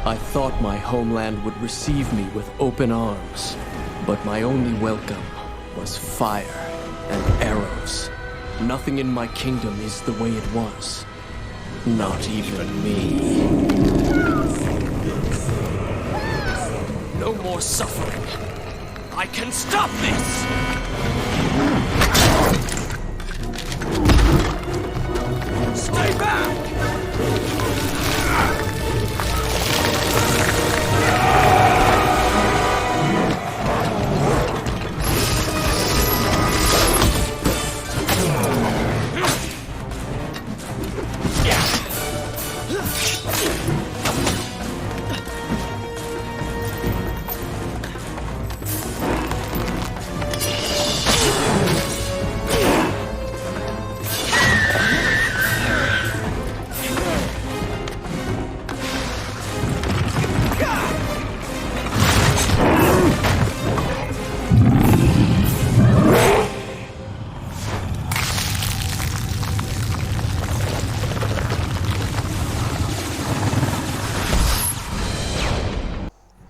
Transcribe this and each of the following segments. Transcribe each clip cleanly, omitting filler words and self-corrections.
I thought my homeland would receive me with open arms, but my only welcome was fire and arrows. Nothing in my kingdom is the way it was. Not even me. No more suffering. I can stop this! Stay back!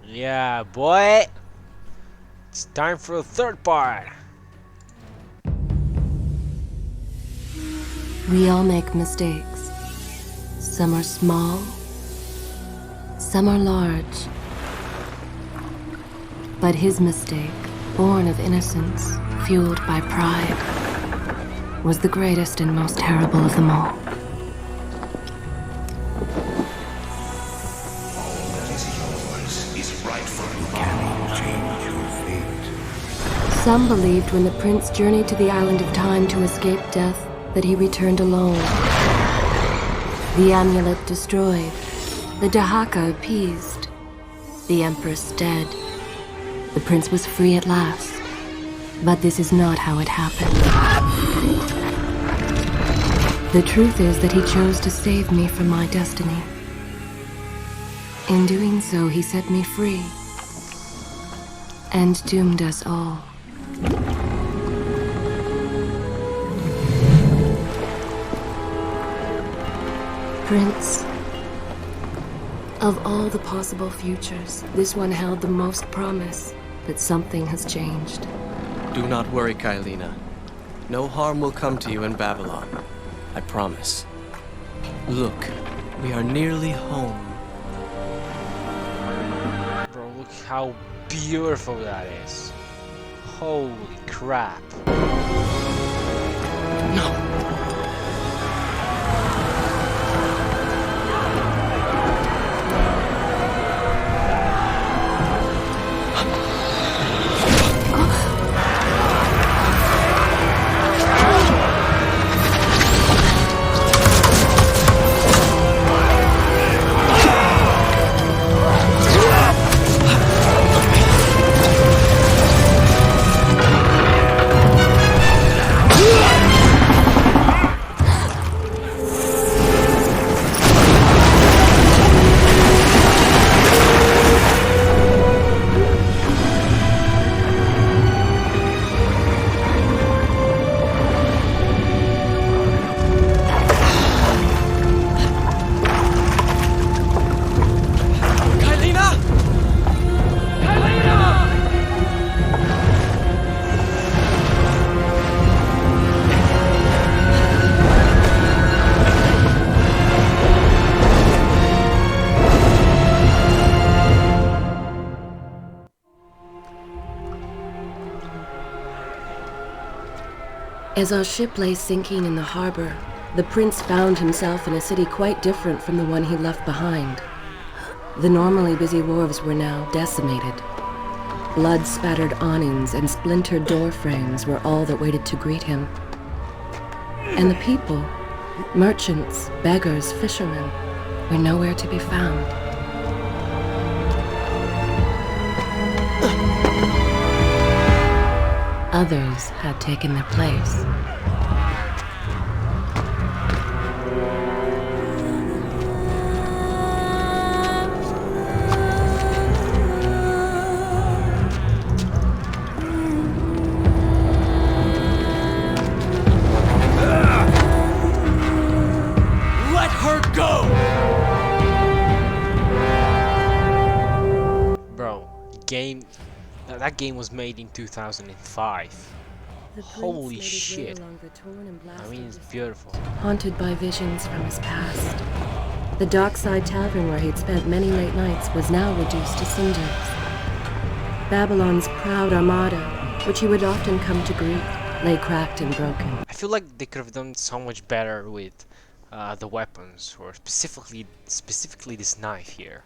Yeah, boy. It's time for the third part. We all make mistakes. Some are small, some are large. But his mistake, born of innocence, fueled by pride, was the greatest and most terrible of them all. Some believed when the prince journeyed to the island of time to escape death that he returned alone. The amulet destroyed, the Dahaka appeased, the empress dead. The prince was free at last. But this is not how it happened. The truth is that he chose to save me from my destiny. In doing so, he set me free and doomed us all. Prince, of all the possible futures, this one held the most promise that something has changed. Do not worry, Kailina. No harm will come to you in Babylon. I promise. Look, we are nearly home. Bro, look how beautiful that is. Holy crap. No! As our ship lay sinking in the harbor, the prince found himself in a city quite different from the one he left behind. The normally busy wharves were now decimated. Blood-spattered awnings and splintered door frames were all that waited to greet him. And the people, merchants, beggars, fishermen, were nowhere to be found. Others had taken their place. Let her go! game, that game was made in 2005. Holy shit. I mean, it's beautiful. Haunted by visions from his past. The dockside tavern where he'd spent many late nights was now reduced to cinders. Babylon's proud armada, which he would often come to greet, lay cracked and broken. I feel like they could have done so much better with the weapons, or specifically this knife here.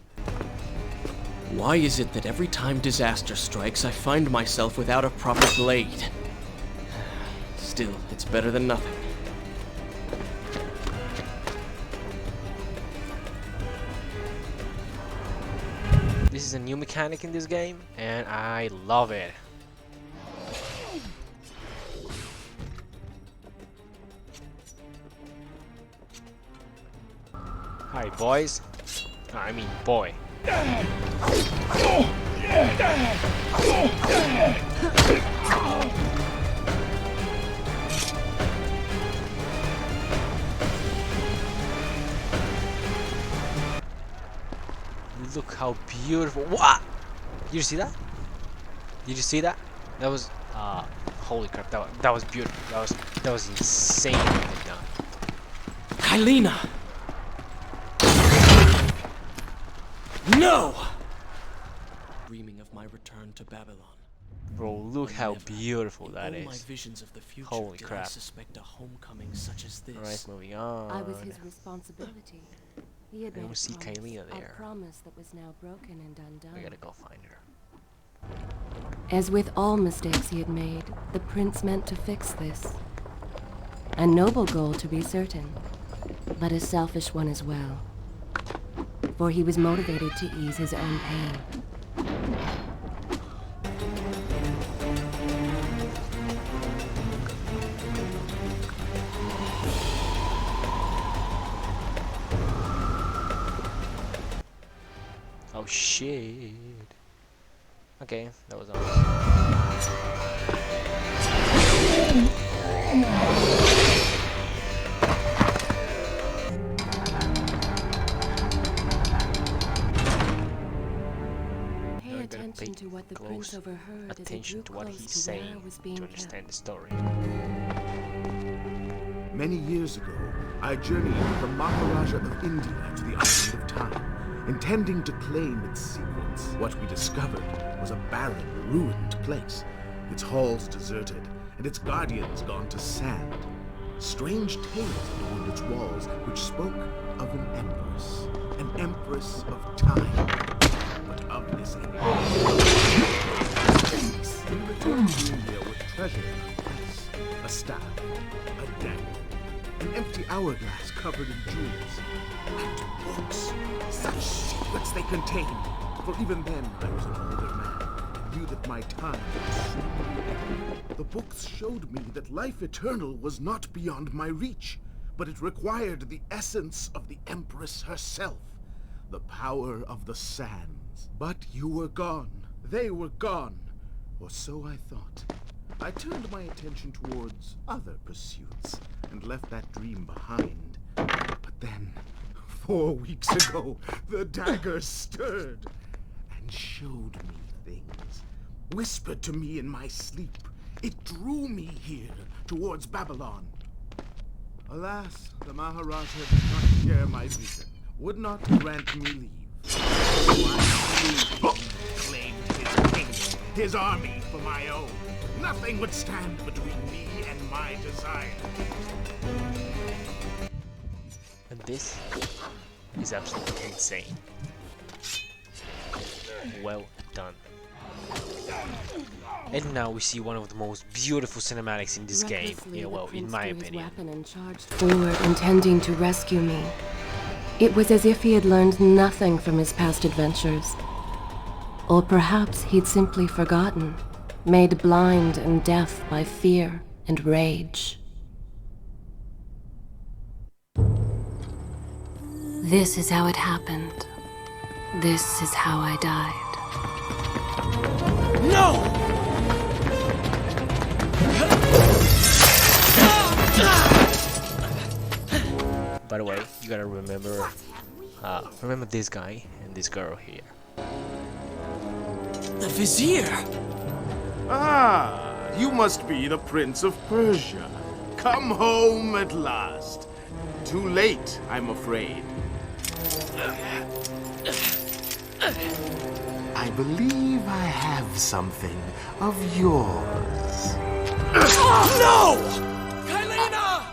Why is it that every time disaster strikes, I find myself without a proper blade? Still, it's better than nothing. This is a new mechanic in this game, and I love it. Hi, boys. I mean, boy. Look how beautiful. What? Did you see that? Did you see that? That was holy crap, that was beautiful. That was insanely done. Kylina! No! Dreaming of my return to Babylon. Bro, look how beautiful that all my is. visions of the future, Holy did I crap. suspect a homecoming such as this? Alright, moving on. I was his responsibility. He had I made don't a see promise, Kylina there. a promise that was now broken and undone. I gotta go find her. As with all mistakes he had made, the prince meant to fix this. A noble goal, to be certain, but a selfish one as well. For he was motivated to ease his own pain. Oh shit. Okay, that was awesome. Pay attention to what the prince overheard as he Attention drew to what close he's to where saying was to being understand kept. the story. Many years ago, I journeyed from Maharaja of India to the island of Time, intending to claim its secrets. What we discovered was a barren, ruined place, its halls deserted, and its guardians gone to sand. Strange tales adorned its walls, which spoke of an empress of time. But of this empress, in return to India with treasure, a staff, a dagger, an empty hourglass covered in jewels, and books. Such secrets they contained. For even then, I was an older man, and knew that my time would soon end. The books showed me that life eternal was not beyond my reach, but it required the essence of the Empress herself, the power of the sands. But you were gone. They were gone. Or so I thought. I turned my attention towards other pursuits and left that dream behind. But then, 4 weeks ago, the dagger stirred and showed me things. Whispered to me in my sleep. It drew me here, towards Babylon. Alas, the Maharaja did not share my vision, would not grant me leave. So I claimed his kingdom, his army for my own. Nothing would stand between me and my desire. And this is absolutely insane. Well done. And now we see one of the most beautiful cinematics in this game. Recklessly, Yeah, the well, in prince my drew his opinion. weapon and charged forward, intending to rescue me. It was as if he had learned nothing from his past adventures. Or perhaps he'd simply forgotten, made blind and deaf by fear and rage. This is how it happened. This is how I died. No! By the way, you gotta remember this guy and this girl here. The Vizier! Ah, you must be the Prince of Persia. Come home at last. Too late, I'm afraid. I believe I have something of yours. No! Kylena!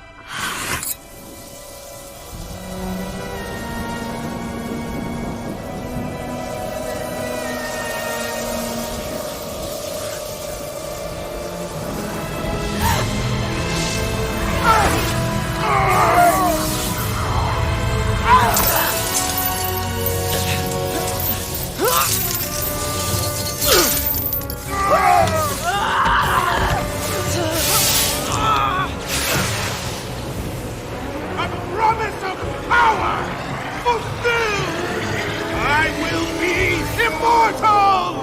A promise of power fulfilled! I will be immortal!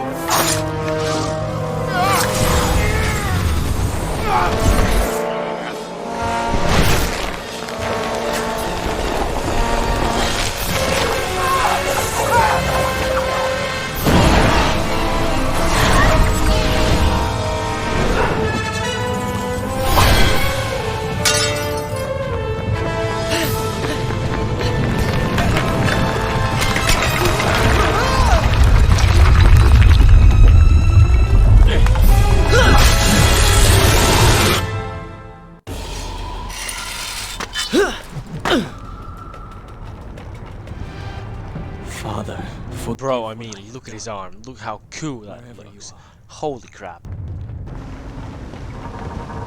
Father, for Bro, I mean, look at his arm. Look how cool that looks. Holy crap.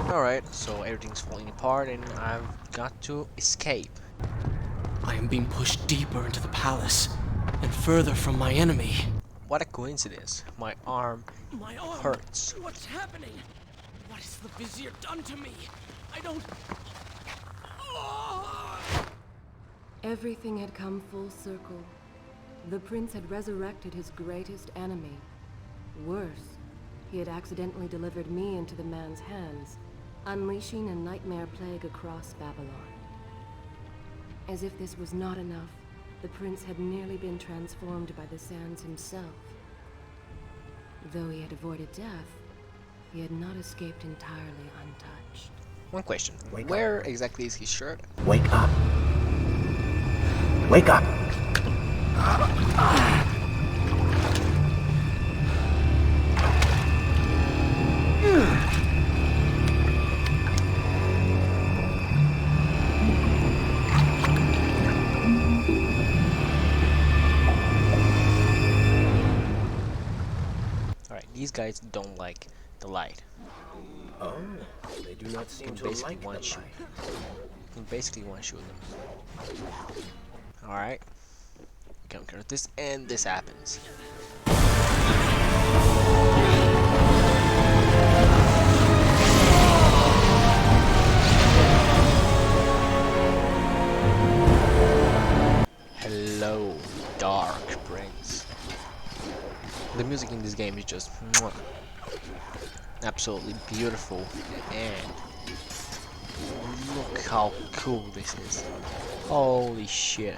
Alright, so everything's falling apart and I've got to escape. I am being pushed deeper into the palace and further from my enemy. What a coincidence. My arm My arm hurts. What's happening? What has the Vizier done to me? I don't. Everything had come full circle. The prince had resurrected his greatest enemy. Worse, he had accidentally delivered me into the man's hands, unleashing a nightmare plague across Babylon. As if this was not enough, the prince had nearly been transformed by the sands himself. Though he had avoided death, he had not escaped entirely untouched. One question. Wake Where exactly is his shirt? Wake up. Wake up. Alright, these guys don't like the light. Oh, they do not seem to Basically like the one shoot. light. You can basically one shoot them. Alright. We can encounter this and this happens. Hello, Dark Prince. The music in this game is just mwah, absolutely beautiful, and look how cool this is. Holy shit.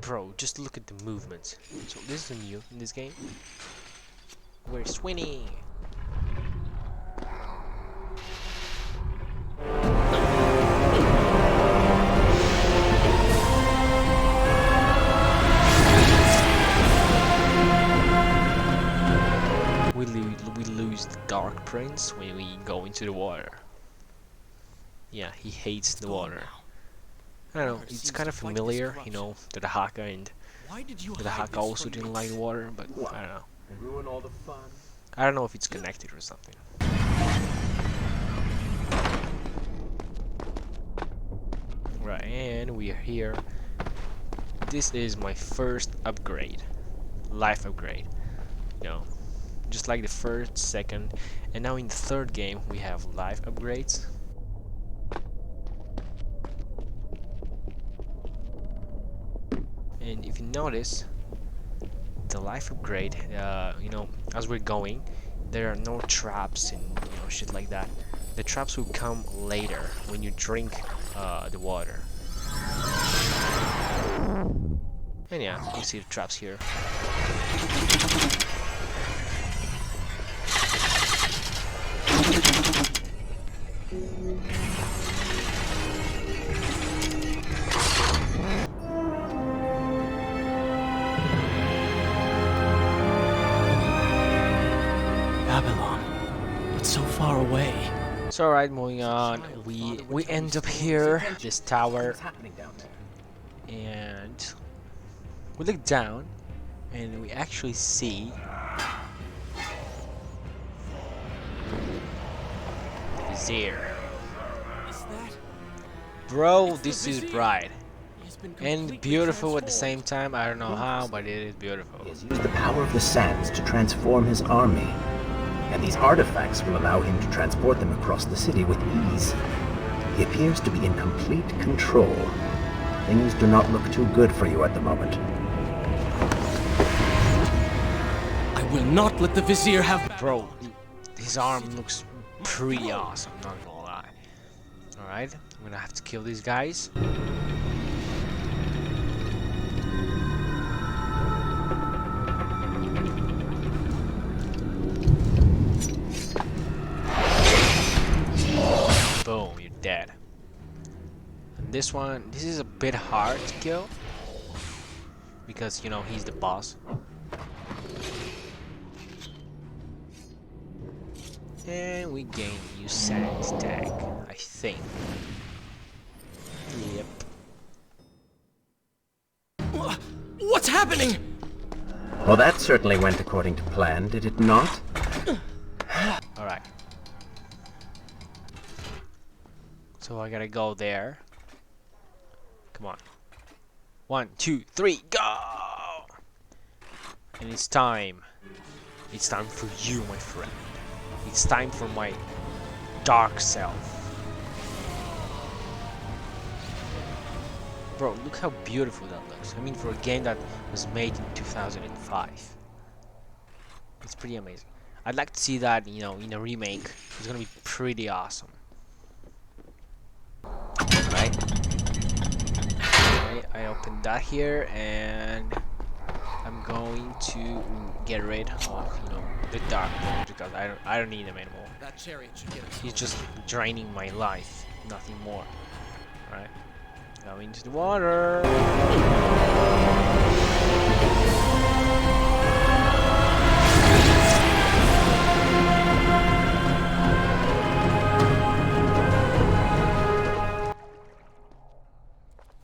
Bro, just look at the movements. So this is new in this game. We're swinging. We lose the Dark Prince when we go into the water. Yeah, he hates the water. I don't know, it's kind of familiar, you know, to the Haka, and Why did you the Haka also didn't like the water, but I don't know. Ruin all the fun. I don't know if it's connected or something. Right, and we are here. This is my first upgrade. Life upgrade. You know, just like the first, second, and now in the third game we have life upgrades. And if you notice, the life upgrade, you know, as we're going, there are no traps and, you know, shit like that. The traps will come later when you drink the water. And yeah, you see the traps here. Babylon. It's so far away. So alright, moving on. We end up here, this tower, What's happening down there? and we look down, and we actually see the Vizier. Is that? Bro, this is Vizier. bright He's been and completely beautiful at the same transformed. time. I don't know how, but it is beautiful. He has used the power of the sands to transform his army, and these artifacts will allow him to transport them across the city with ease. He appears to be in complete control. Things do not look too good for you at the moment. I will not let the Vizier have. Bro, his arm looks pretty awesome, not gonna lie. Alright, I'm gonna have to kill these guys. Boom, you're dead. And this is a bit hard to kill because, you know, he's the boss. And we gain new sand stack, I think. Yep. What's happening? Well, that certainly went according to plan, did it not? Alright. So I gotta go there. Come on. 1, 2, 3, go! And it's time. It's time for you, my friend. It's time for my dark self. Bro, look how beautiful that looks. I mean, for a game that was made in 2005. It's pretty amazing. I'd like to see that, you know, in a remake. It's gonna be pretty awesome. Right? Okay, I opened that here, and I'm going to get rid of, you know, the dark one because I don't need him anymore. That chariot should get us. He's just draining my life, nothing more. Right? Go into the water.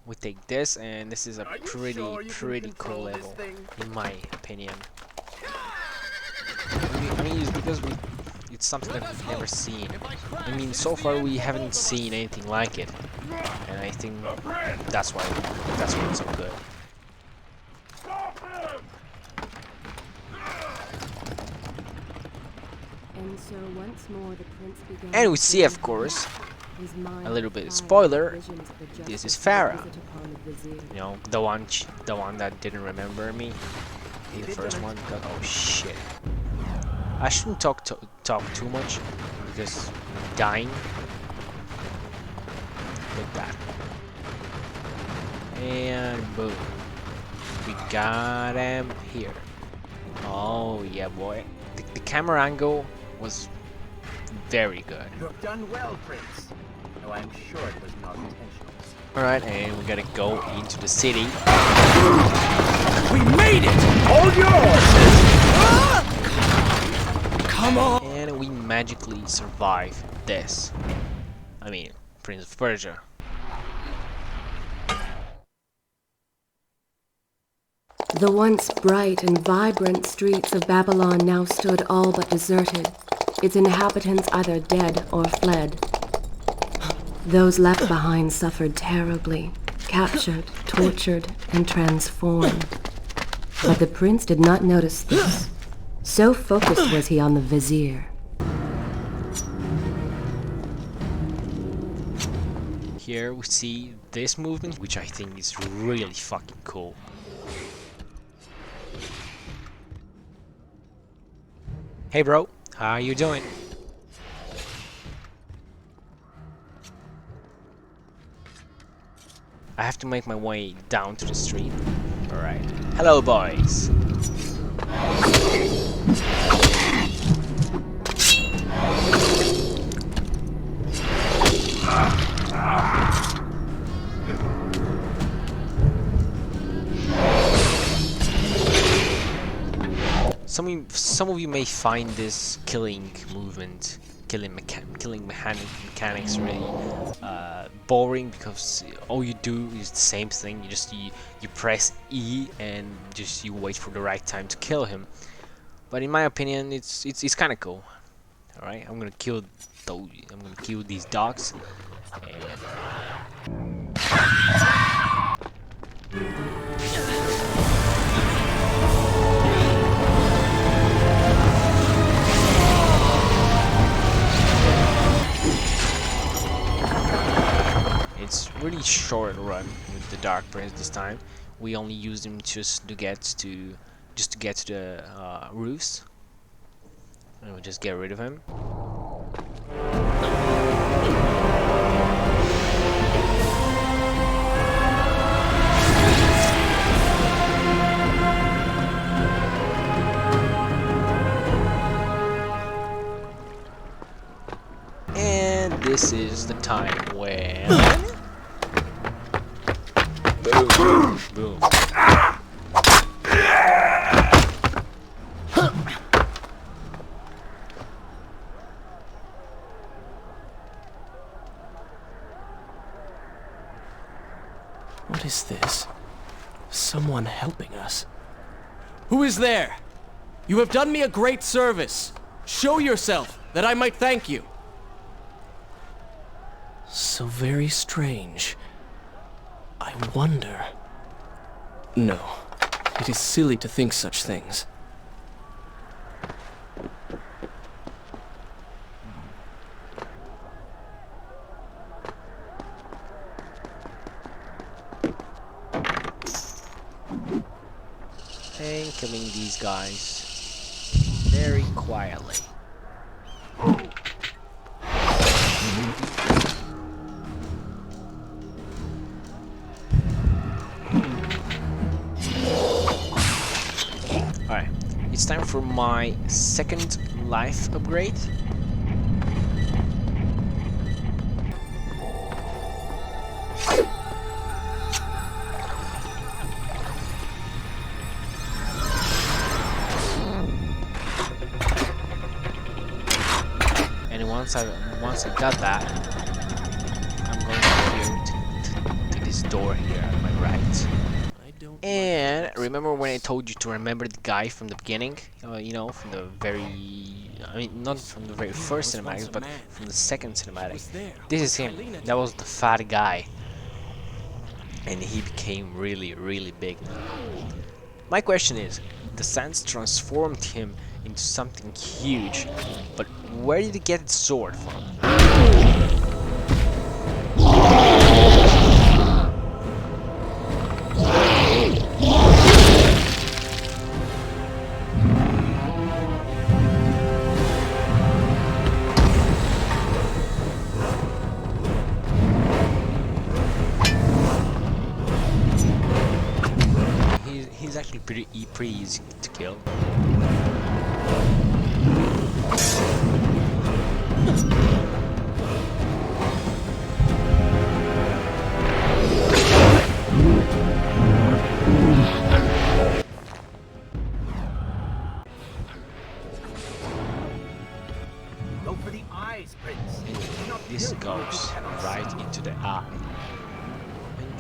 We take this, and this is a pretty cool level, in my opinion. I mean, it's because it's something that we've never seen. I mean, so far we haven't seen anything like it, and I think that's why it's so good. And so once more the prince began. And we see, of course, a little bit of spoiler. This is Farah. You know, the one that didn't remember me in the first one. Because, oh shit! I shouldn't talk too much because I'm dying. Like that. And boom, we got him here. Oh yeah, boy. The camera angle was very good. You have done well, Prince. Though I'm sure it was not intentional. Alright, and we gotta go into the city. We made it! Hold yours! Come on! And we magically survive this. I mean, Prince of Persia. The once bright and vibrant streets of Babylon now stood all but deserted, its inhabitants either dead or fled. Those left behind suffered terribly, captured, tortured, and transformed. But the prince did not notice this. So focused was he on the vizier. Here we see this movement, which I think is really fucking cool. Hey bro, how you doing? I have to make my way down to the street. Alright. Hello, boys. Some of you may find this killing movement, killing mechanics really boring, because all you do is the same thing. You press E and you wait for the right time to kill him. But in my opinion, it's kind of cool. All right, I'm gonna kill these dogs. And it's really short run with the Dark Prince this time. We only used him just to get to the roofs, and we'll just get rid of him. And this is the time when boom, boom. What is this? Someone helping us. Who is there? You have done me a great service. Show yourself, that I might thank you. So very strange. I wonder... No, it is silly to think such things. And killing these guys very quietly. Alright, it's time for my second life upgrade. And once I got that, I'm going to this door here at my right. And remember when I told you to remember the guy from the beginning? You know, from the not from the very first cinematic, but from the second cinematic. This is him. That was the fat guy. And he became really, really big. My question is, the sands transformed him into something huge, but where did he get his sword from? He's actually pretty easy to kill. Go for the eyes, Prince. This goes right into the eye.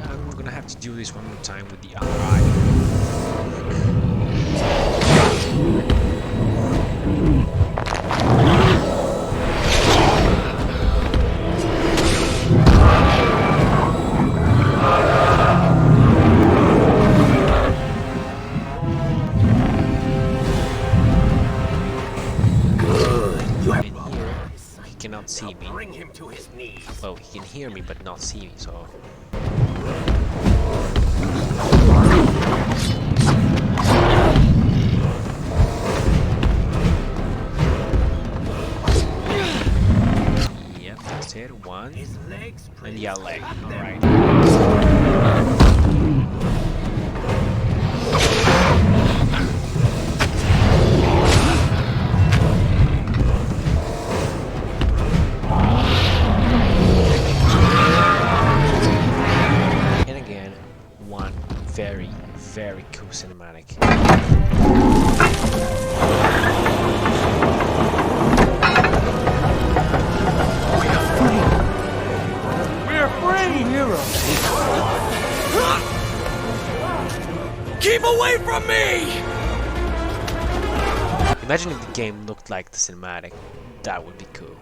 And I'm gonna have to do this one more time with the other eye. Cannot see me. Bring him to his knees. Well, he can hear me but not see me, so... Yep, that's said? One. His legs, And Prince. yeah, leg. Cut them. Alright. And again, one very, very cool cinematic. Keep away from me! Imagine if the game looked like the cinematic. That would be cool.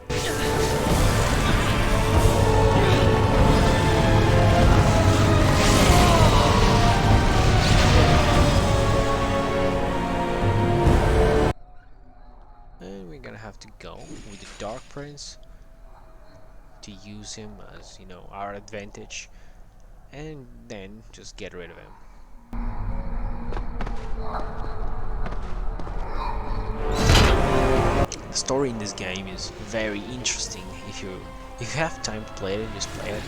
And we're gonna have to go with the Dark Prince to use him as, you know, our advantage, and then just get rid of him. The story in this game is very interesting. If you have time to play it, just play it.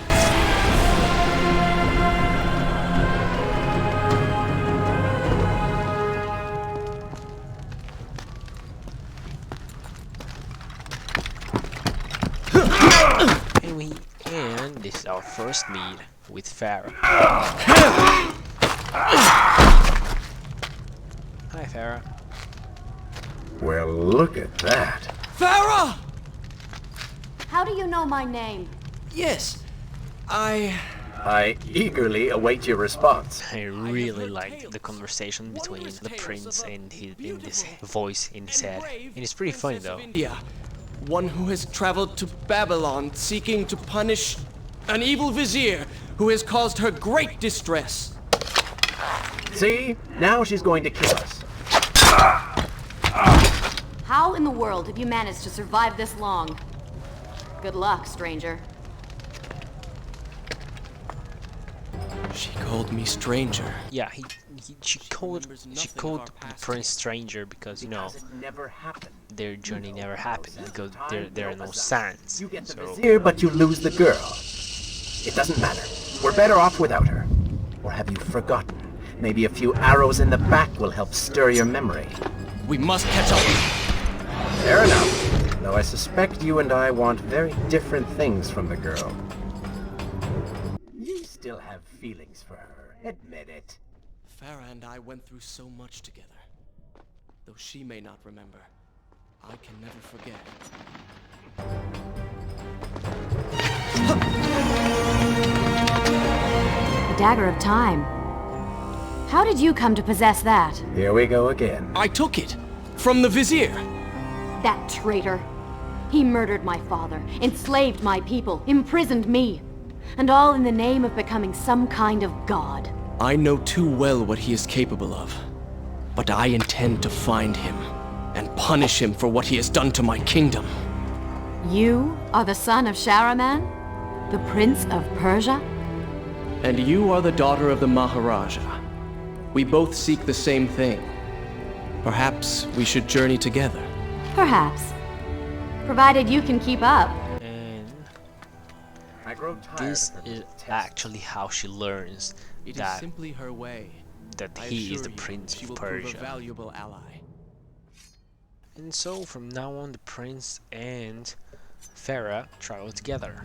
And this is our first meet with Farah. Hi, Farah. Well, look at that. Farah! How do you know my name? Yes, I eagerly await your response. I really liked the conversation between the prince and this voice in his head. And it's pretty funny though. India. One who has traveled to Babylon seeking to punish an evil vizier who has caused her great distress. See? Now she's going to kill us. How in the world have you managed to survive this long? Good luck, stranger. She called me stranger. Yeah, she called the prince stranger because, you know, Because it never happened. their journey never happened because there are no sands. You get the So vizier, but you lose the girl. It doesn't matter. We're better off without her. Or have you forgotten? Maybe a few arrows in the back will help stir your memory. We must catch up. Fair enough. Though I suspect you and I want very different things from the girl. You still have feelings for her. Admit it. Farah and I went through so much together. Though she may not remember, I can never forget. The Dagger of Time. How did you come to possess that? Here we go again. I took it from the vizier. That traitor. He murdered my father, enslaved my people, imprisoned me. And all in the name of becoming some kind of god. I know too well what he is capable of. But I intend to find him and punish him for what he has done to my kingdom. You are the son of Shahraman? The Prince of Persia? And you are the daughter of the Maharaja. We both seek the same thing. Perhaps we should journey together. Perhaps. Provided you can keep up. and I grow tired this of is this test. actually how she learns It is that simply her way. that I he is assure the you, prince she of will prove a Persia. valuable ally. And so from now on, the prince and Farah travel together.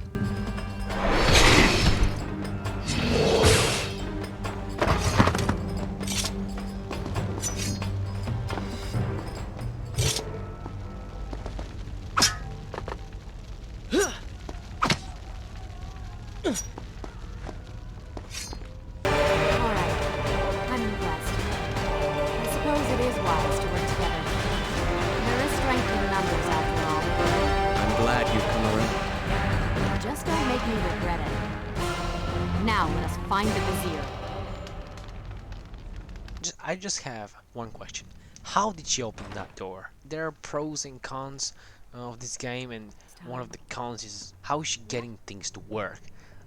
Alright. I'm impressed. I suppose it is wise to work together. There is strength in numbers after all. I'm glad you've come around. Just don't make me regret it. Now let us find the vizier. I just have one question. How did she open that door? There are pros and cons of this game, and one of the cons is how is she getting things to work.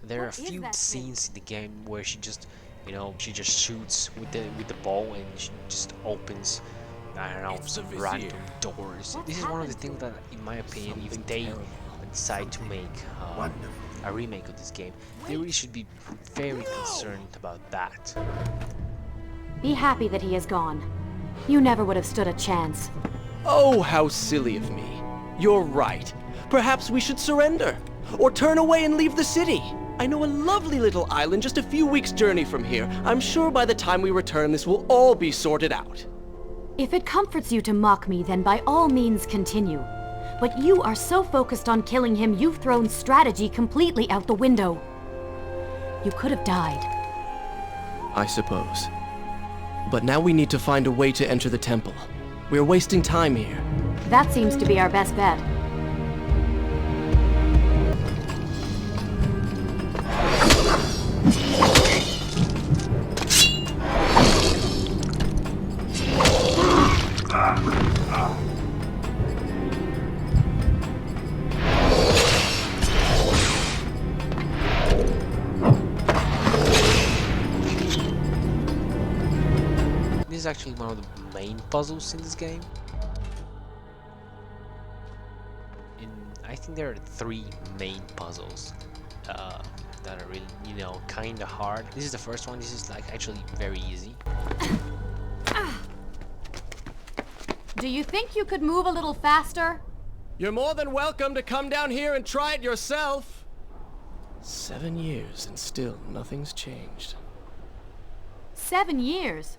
There are a What is few that thing? scenes in the game where she just, you know, she just shoots with the bow and she just opens, I don't know, It's the some vizier. random doors. What This is one of the happened to things that, in my opinion, even they decide to make Wonderful. a remake of this game, they really should be very concerned about that. Be happy that he is gone. You never would have stood a chance. Oh, how silly of me. You're right. Perhaps we should surrender. Or turn away and leave the city. I know a lovely little island just a few weeks' journey from here. I'm sure by the time we return, this will all be sorted out. If it comforts you to mock me, then by all means continue. But you are so focused on killing him, you've thrown strategy completely out the window. You could have died. I suppose. But now we need to find a way to enter the temple. We're wasting time here. That seems to be our best bet. This is actually one of the main puzzles in this game. I think there are 3 main puzzles that are really, you know, kind of hard. This is the first one. This is like actually very easy. Do you think you could move a little faster? You're more than welcome to come down here and try it yourself. 7 years and still nothing's changed. 7 years?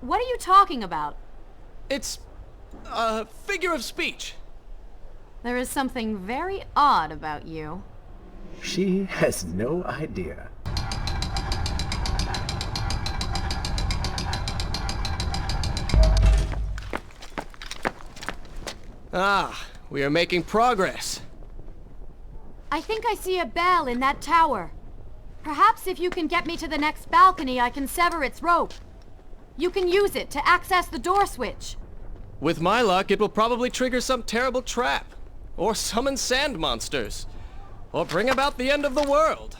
What are you talking about? It's a figure of speech. There is something very odd about you. She has no idea. Ah, we are making progress. I think I see a bell in that tower. Perhaps if you can get me to the next balcony, I can sever its rope. You can use it to access the door switch. With my luck, it will probably trigger some terrible trap. Or summon sand monsters. Or bring about the end of the world.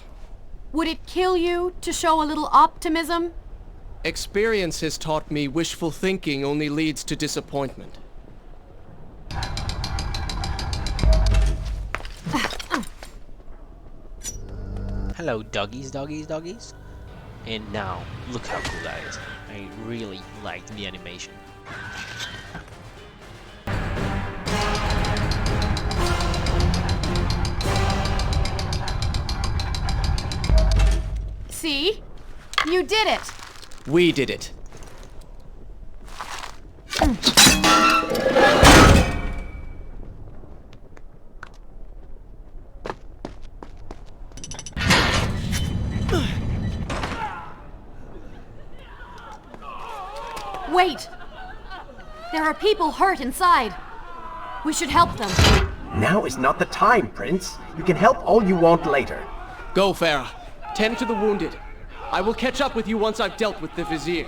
Would it kill you to show a little optimism? Experience has taught me wishful thinking only leads to disappointment. Hello, doggies, doggies, doggies. And now, look how cool that is. I really liked the animation. See? You did it! We did it. Wait! There are people hurt inside. We should help them. Now is not the time, Prince. You can help all you want later. Go, Farah. Tend to the wounded. I will catch up with you once I've dealt with the Vizier.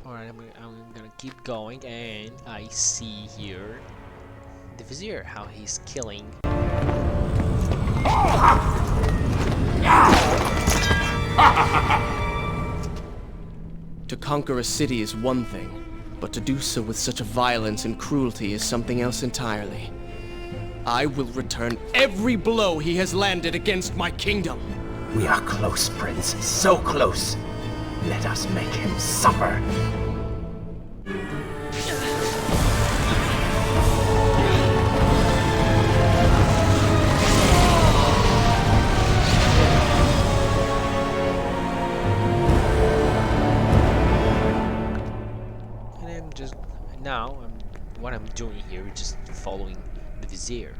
Alright, I'm gonna keep going, and I see here the Vizier, how he's killing. To conquer a city is one thing, but to do so with such a violence and cruelty is something else entirely. I will return every blow he has landed against my kingdom. We are close, Prince. So close. Let us make him suffer. What I'm doing here is just following the Vizier.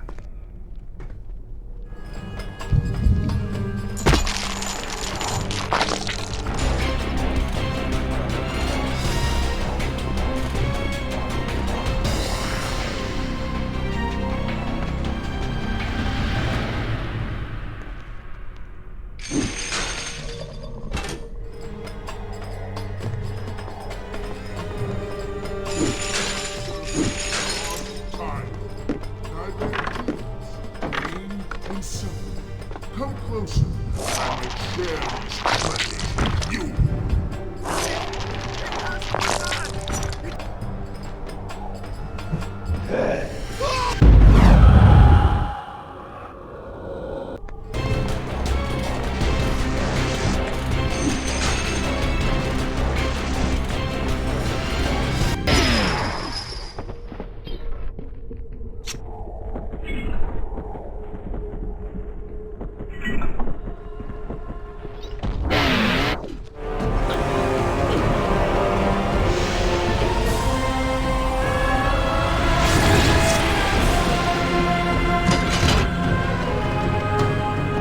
Come closer. I may share this credit with you.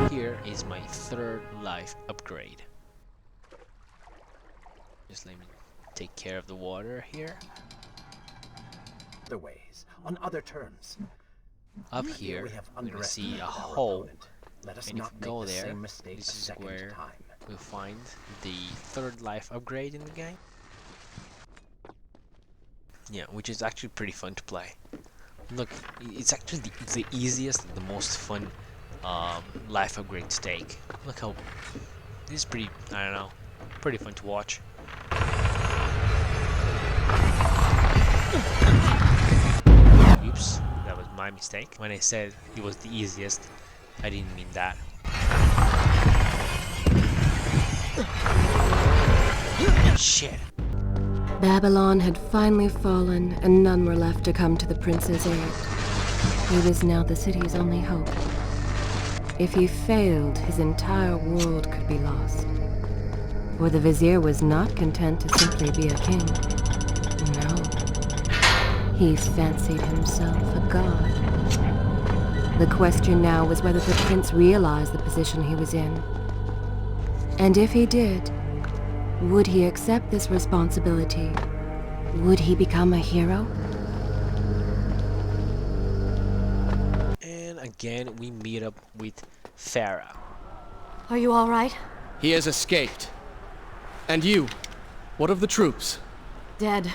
Here is my third life upgrade. Just let me take care of the water here. Other ways, on other terms. Up We here, have we're gonna see underestimated a our hole, opponent. Let us and if not we make go the there, same mistake this a is second where time. we'll find the third life upgrade in the game. Yeah, which is actually pretty fun to play. Look, it's actually the easiest and the most fun life upgrade to take. Look how this is pretty, I don't know, pretty fun to watch. Oops, that was my mistake. When I said it was the easiest, I didn't mean that. Shit. Babylon had finally fallen, and none were left to come to the prince's aid. He was now the city's only hope. If he failed, his entire world could be lost. For the vizier was not content to simply be a king. No. He fancied himself a god. The question now was whether the prince realized the position he was in. And if he did, would he accept this responsibility? Would he become a hero? And again, we meet up with Farah. Are you all right? He has escaped. And you? What of the troops? Dead.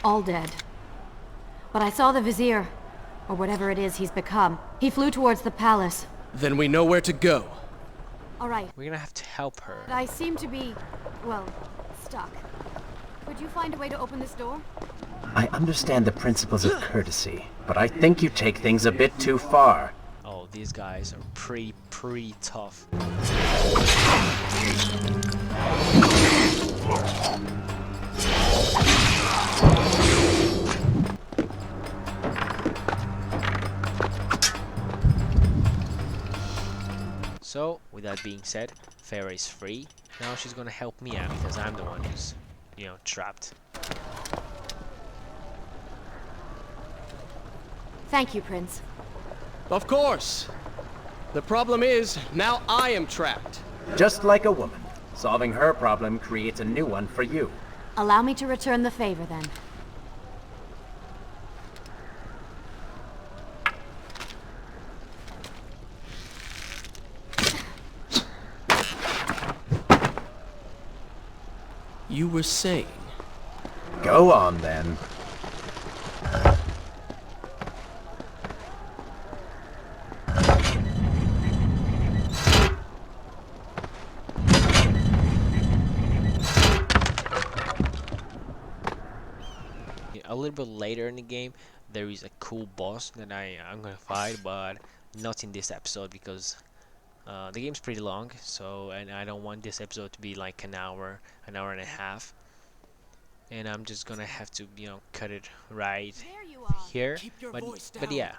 All dead. But I saw the vizier, or whatever it is he's become. He flew towards the palace. Then we know where to go. All right. We're gonna have to help her. I seem to be, well, stuck. Could you find a way to open this door? I understand the principles of courtesy, but I think you take things a bit too far. Oh, these guys are pretty tough. So, with that being said, Farah is free. Now she's gonna help me out because I'm the one who's, trapped. Thank you, Prince. Of course. The problem is, now I am trapped. Just like a woman, solving her problem creates a new one for you. Allow me to return the favor, then. You were saying? Go on, then. A little bit later in the game, there is a cool boss that I'm gonna fight, but not in this episode because the game's pretty long. So, and I don't want this episode to be like an hour and a half. And I'm just gonna have to, cut it right here. But yeah.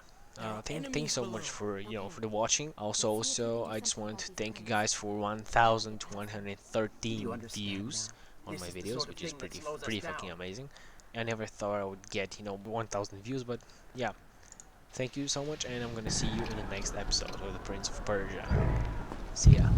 Thanks so much for for the watching. Also, I just want to thank you guys for 1,113 views on my videos, which is pretty fucking amazing. I never thought I would get 1,000 views, but yeah, thank you so much, and I'm gonna see you in the next episode of The Prince of Persia. See ya.